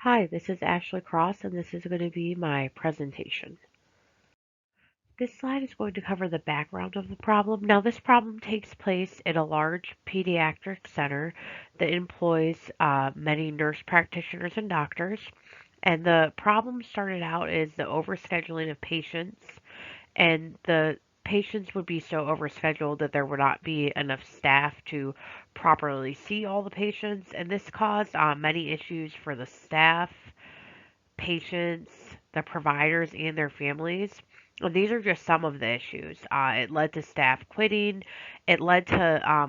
Hi, this is Ashley Cross, and this is going to be my presentation. This slide is going to cover the background of the problem. Now, this problem takes place in a large pediatric center that employs many nurse practitioners and doctors. And the problem started out as the overscheduling of patients, and the patients would be so overscheduled that there would not be enough staff to properly see all the patients. And this caused many issues for the staff, patients, the providers, and their families. And these are just some of the issues. It led to staff quitting. It led to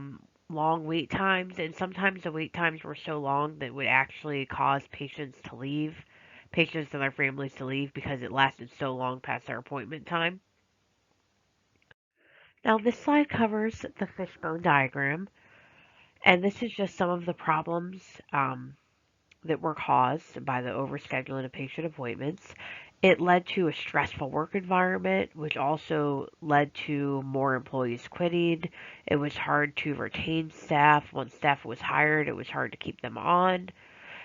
long wait times, and sometimes the wait times were so long that it would actually cause patients and their families to leave because it lasted so long past their appointment time. Now, this slide covers the fishbone diagram, and this is just some of the problems that were caused by the overscheduling of patient appointments. It led to a stressful work environment, which also led to more employees quitting. It was hard to retain staff. Once staff was hired, it was hard to keep them on.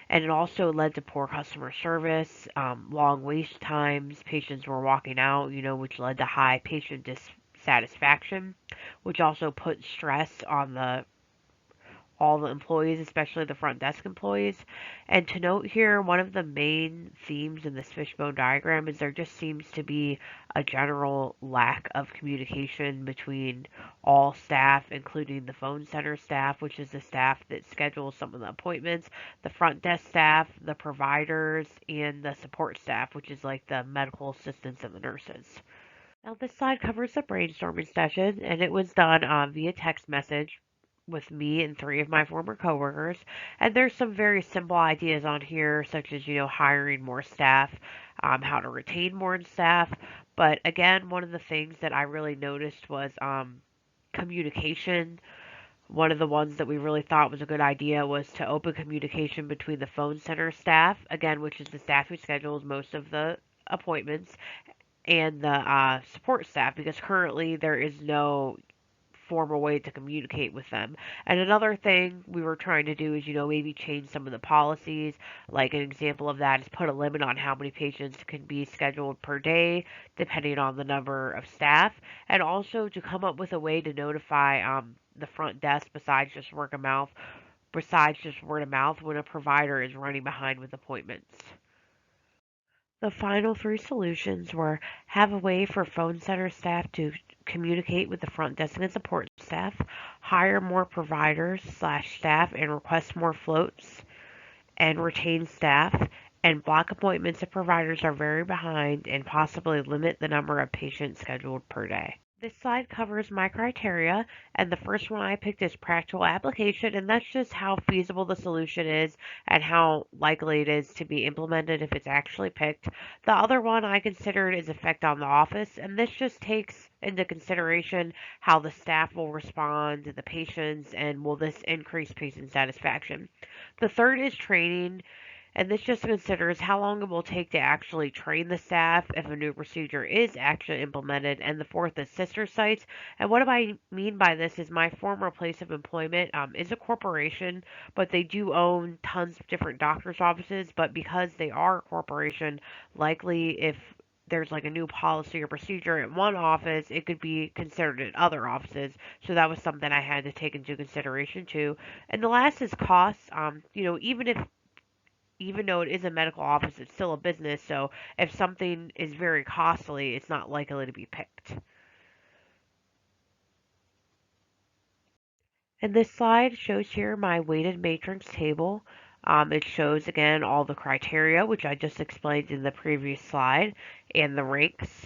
And it also led to poor customer service, long wait times. Patients were walking out, which led to high patient dissatisfaction, which also put stress on all the employees, especially the front desk employees. And to note here, one of the main themes in this fishbone diagram is there just seems to be a general lack of communication between all staff, including the phone center staff, which is the staff that schedules some of the appointments, the front desk staff, the providers, and the support staff, which is like the medical assistants and the nurses. Now, this slide covers the brainstorming session, and it was done via text message with me and three of my former coworkers. And there's some very simple ideas on here, such as, hiring more staff, how to retain more staff. But again, one of the things that I really noticed was communication. One of the ones that we really thought was a good idea was to open communication between the phone center staff, again, which is the staff who schedules most of the appointments, and the support staff, because currently there is no formal way to communicate with them. And another thing we were trying to do is, maybe change some of the policies. Like an example of that is put a limit on how many patients can be scheduled per day, depending on the number of staff, and also to come up with a way to notify the front desk besides just word of mouth when a provider is running behind with appointments. The final three solutions were have a way for phone center staff to communicate with the front desk and support staff, hire more providers/staff and request more floats, and retain staff, and block appointments if providers are very behind, and possibly limit the number of patients scheduled per day. This slide covers my criteria, and the first one I picked is practical application, and that's just how feasible the solution is and how likely it is to be implemented if it's actually picked. The other one I considered is effect on the office, and this just takes into consideration how the staff will respond to the patients and will this increase patient satisfaction. The third is training, and this just considers how long it will take to actually train the staff if a new procedure is actually implemented. And the fourth is sister sites. And what do I mean by this is my former place of employment is a corporation, but they do own tons of different doctor's offices. But because they are a corporation, likely if there's like a new policy or procedure at one office, it could be considered at other offices. So that was something I had to take into consideration too. And the last is costs. Even though it is a medical office, it's still a business. So if something is very costly, it's not likely to be picked. And this slide shows here my weighted matrix table. It shows again all the criteria, which I just explained in the previous slide, and the ranks.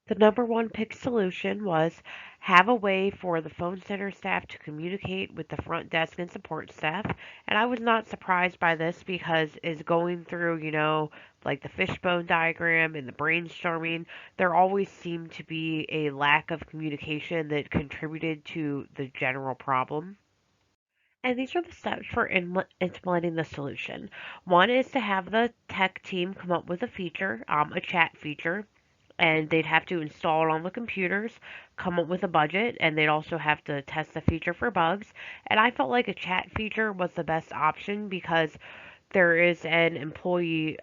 The number one pick solution was have a way for the phone center staff to communicate with the front desk and support staff. And I was not surprised by this because is going through, like the fishbone diagram and the brainstorming, there always seemed to be a lack of communication that contributed to the general problem. And these are the steps for implementing the solution. One is to have the tech team come up with a feature, a chat feature, and they'd have to install it on the computers, come up with a budget, and they'd also have to test the feature for bugs. And I felt like a chat feature was the best option because there is an employee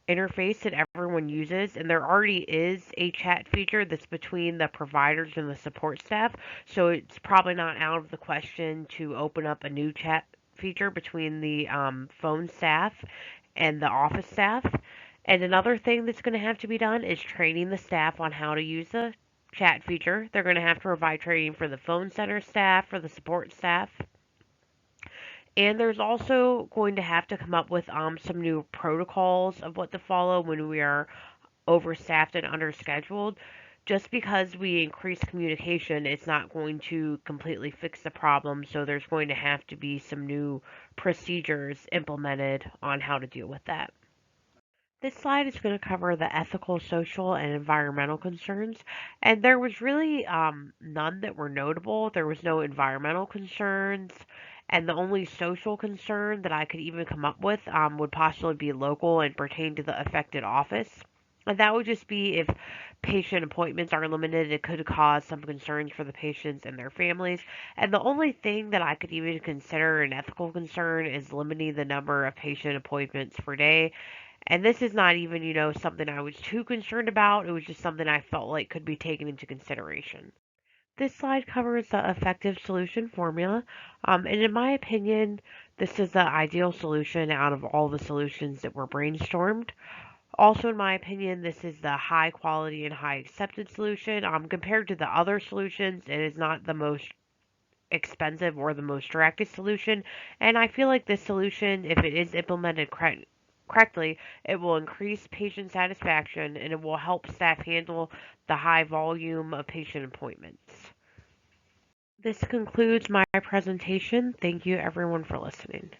interface that everyone uses, and there already is a chat feature that's between the providers and the support staff, so it's probably not out of the question to open up a new chat feature between the phone staff and the office staff. And another thing that's going to have to be done is training the staff on how to use the chat feature. They're going to have to provide training for the phone center staff, for the support staff, and there's also going to have to come up with some new protocols of what to follow when we are overstaffed and underscheduled. Just because we increase communication, it's not going to completely fix the problem. So there's going to have to be some new procedures implemented on how to deal with that. This slide is going to cover the ethical, social, and environmental concerns, and there was really none that were notable. There was no environmental concerns, and the only social concern that I could even come up with would possibly be local and pertain to the affected office. And that would just be if patient appointments are limited, it could cause some concerns for the patients and their families. And the only thing that I could even consider an ethical concern is limiting the number of patient appointments per day, and this is not even, something I was too concerned about. It was just something I felt like could be taken into consideration. This slide covers the effective solution formula. And in my opinion, this is the ideal solution out of all the solutions that were brainstormed. Also, in my opinion, this is the high quality and high accepted solution. Compared to the other solutions, it is not the most expensive or the most directed solution. And I feel like this solution, if it is implemented correctly, it will increase patient satisfaction and it will help staff handle the high volume of patient appointments. This concludes my presentation. Thank you everyone for listening.